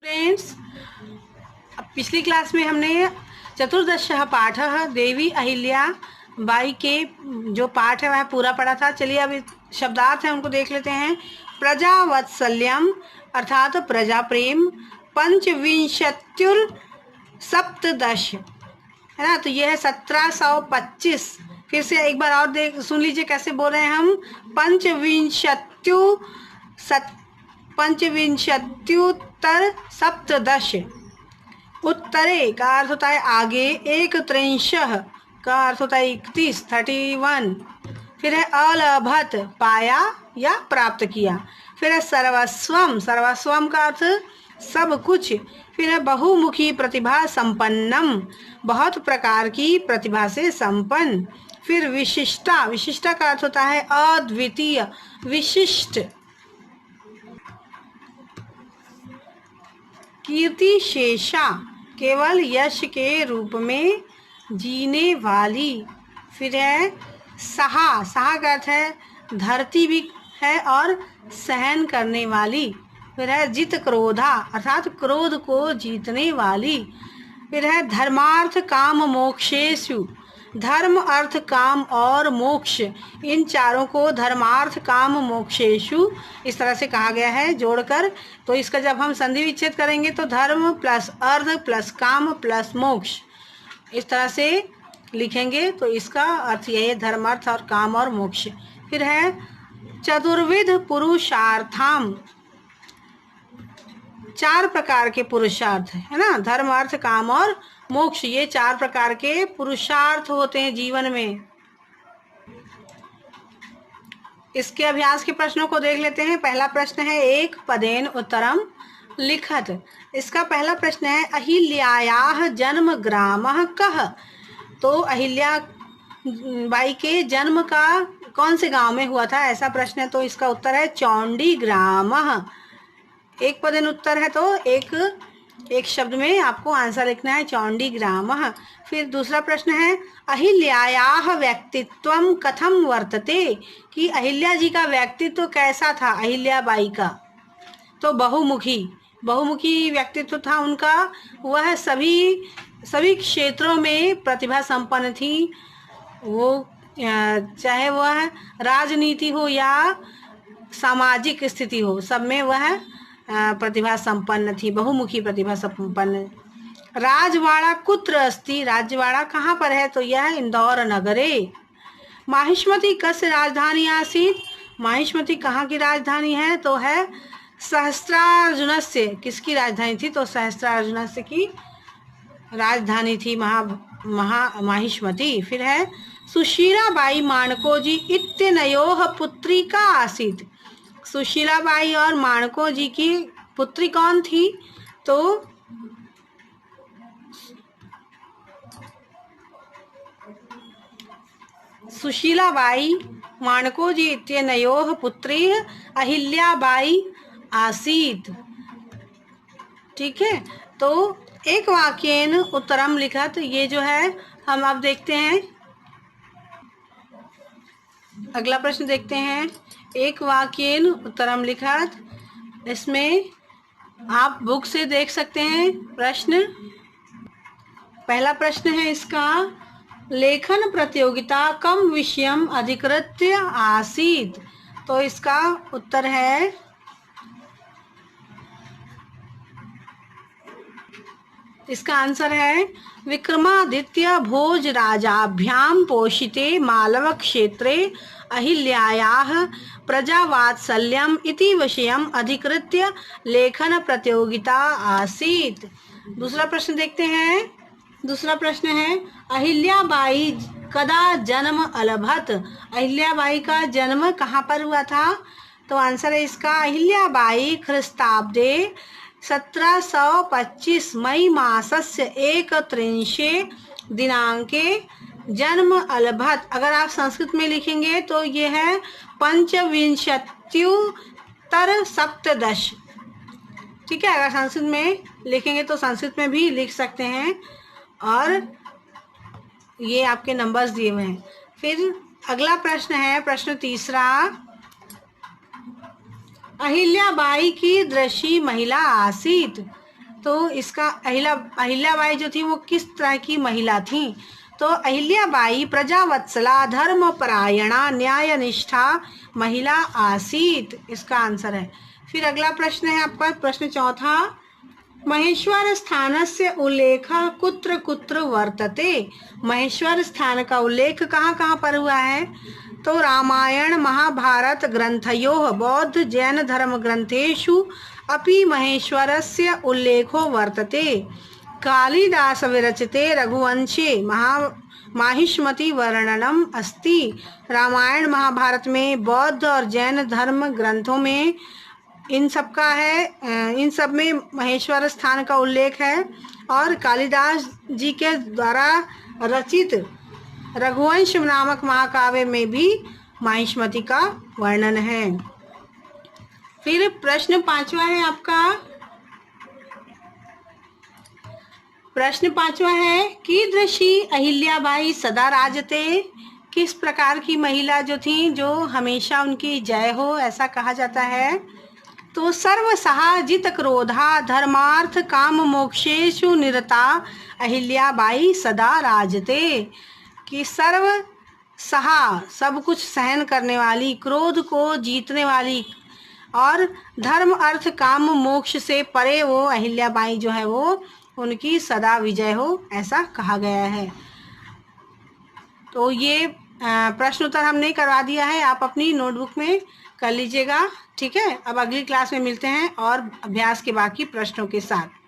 Friends, अब पिछली class में हमने चतुर्दशः पाठः देवी अहिल्या बाई के जो पाठ है वह पूरा पढ़ा था। चलिए अब शब्दार्थ हैं उनको देख लेते हैं। प्रजावत्सल्यम अर्थात प्रजा प्रेम, पंचविंशत्युर सप्तदश है ना, तो यह है 1725। फिर से एक बार और देख सुन लीजिए कैसे बोल रहे हैं हम। पंचविंशत्युत्तर सप्तदश। उत्तरे का अर्थ होता है आगे, एक त्रिंशः का अर्थ होता है 31, 31। फिर है अलभत पाया या प्राप्त किया। फिर है सर्वस्वम, सर्वस्वम का अर्थ सब कुछ। फिर है बहुमुखी प्रतिभा संपन्नम, बहुत प्रकार की प्रतिभा से संपन्न। फिर विशिष्टा, विशिष्टा का अर्थ होता है अद्वितीय, विशिष्ट। कीर्ति शेषा, केवल यश के रूप में जीने वाली। फिर है सहा, सहा का अर्थ है धरती भी है और सहन करने वाली। फिर है जित क्रोधा अर्थात क्रोध को जीतने वाली। फिर है धर्मार्थ काम मोक्षेषु, धर्म अर्थ काम और मोक्ष, इन चारों को धर्मार्थ काम मोक्षेषु इस तरह से कहा गया है जोड़कर। तो इसका जब हम संधि विच्छेद करेंगे तो धर्म प्लस अर्थ प्लस काम प्लस मोक्ष इस तरह से लिखेंगे, तो इसका अर्थ यही है धर्मार्थ और काम और मोक्ष। फिर है चतुर्विध पुरुषार्थाम, चार प्रकार के पुरुषार्थ है ना, धर्म अर्थ काम और मोक्ष, ये चार प्रकार के पुरुषार्थ होते हैं जीवन में। इसके अभ्यास के प्रश्नों को देख लेते हैं। पहला प्रश्न है एक पदेन उत्तरम लिखत। इसका पहला प्रश्न है अहिल्यायाः जन्म ग्रामः कः। तो अहिल्या बाई के जन्म का कौन से गांव में हुआ था, ऐसा प्रश्न है। तो इसका उत्तर है चौंडी ग्रामः। एक पदेन उत्तर है तो एक शब्द में आपको आंसर लिखना है चौंडी ग्रामः। फिर दूसरा प्रश्न है अहिल्यायाः व्यक्तित्वम कथम वर्तते, कि अहिल्या जी का व्यक्तित्व कैसा था अहिल्या बाई का। तो बहुमुखी, बहुमुखी व्यक्तित्व था उनका। वह सभी क्षेत्रों में प्रतिभा संपन्न थी। वो चाहे वह राजनीति हो या सामाजिक स्थिति हो, सब में वह प्रतिभा संपन्न थी, बहुमुखी प्रतिभा संपन्न। राजवाड़ा कुत्र अस्ति, राजवाड़ा कहाँ पर है, तो यह इंदौर नगरे। माहिष्मती कस्य राजधानी आसीत, माहिष्मती कहाँ की राजधानी है, तो है सहस्त्रार्जुनस्य, किसकी राजधानी थी, तो सहस्त्रार्जुनस्य की राजधानी थी माहिष्मती। फिर है सुशीलाबाई माणको जी इत्यनयोः पुत्री का आसीत। सुशीलाबाई और माणको जी की पुत्री कौन थी, तो सुशीलाबाई माणको जी इत्यनयोः पुत्री अहिल्याबाई आसीत। ठीक है, तो एक वाक्येन उत्तरम लिखत, ये जो है हम अब देखते हैं। अगला प्रश्न देखते हैं। एक वाक्येन उत्तरम लिखत, इसमें आप बुक से देख सकते हैं प्रश्न। पहला प्रश्न है इसका लेखन प्रतियोगिता कम विषयम अधिकृत्य आसीत। तो इसका उत्तर है इसका आंसर है विक्रमादित्य भोज राजाभ्याम पोषिते मालव क्षेत्रे अहिल्यायाः प्रजावात्सल्यम इति विषयम अधिकृत्य लेखन प्रतियोगिता आसीत। दूसरा प्रश्न देखते हैं। दूसरा प्रश्न है अहिल्याबाई कदा जन्म अलभत, अहिल्याबाई का जन्म कहाँ पर हुआ था, तो आंसर है इसका अहिल्याबाई ख्रिस्ताब्दे 1725 मई मासस्य 31 दिनांके जन्म अलभत। अगर आप संस्कृत में लिखेंगे तो ये है पंचविंशत्युत्तर सप्तदश। ठीक है, अगर संस्कृत में लिखेंगे तो संस्कृत में भी लिख सकते हैं, और ये आपके नंबर्स दिए हुए हैं। फिर अगला प्रश्न है प्रश्न तीसरा अहिल्याबाई की दृषी महिला आसीत। तो इसका अहिल्याबाई जो थी वो किस तरह की महिला थी? तो अहिल्याबाई प्रजावत्सला धर्मपरायणा न्यायनिष्ठा महिला आसीत, इसका आंसर है। फिर अगला प्रश्न है आपका प्रश्न चौथा, महेश्वर स्थानस्य उल्लेखः कुत्र कुत्र वर्तते? महेश्वर स्थान का उल्लेख कहाँ कहाँ पर हुआ है? तो रामायण महाभारत ग्रंथयोः बौद्ध जैन धर्म ग्रंथेषु अपि महेश्वरस्य उल्लेखो वर्तते। कालिदास विरचिते रघुवंशे माहिष्मति वर्णनम अस्ति। रामायण महाभारत में बौद्ध और जैन धर्म ग्रंथों में इन सब का है, इन सब में महेश्वर स्थान का उल्लेख है। और कालिदास जी के द्वारा रचित रघुवंश नामक महाकाव्य में भी माहिष्मति का वर्णन है। फिर प्रश्न पांचवा है आपका, प्रश्न पांचवा है, कीदृशी अहिल्याबाई सदा राजते? किस प्रकार की महिला जो थी जो हमेशा उनकी जय हो, ऐसा कहा जाता है? तो सर्वसहा जित क्रोधा धर्मार्थ काम मोक्षेषु निरता अहिल्याबाई सदा राजते। कि सर्व सहा सब कुछ सहन करने वाली, क्रोध को जीतने वाली और धर्म अर्थ काम मोक्ष से परे वो अहिल्याबाई जो है वो उनकी सदा विजय हो, ऐसा कहा गया है। तो ये प्रश्न उत्तर हमने करवा दिया है, आप अपनी नोटबुक में कर लीजिएगा। ठीक है, अब अगली क्लास में मिलते हैं और अभ्यास के बाकी प्रश्नों के साथ।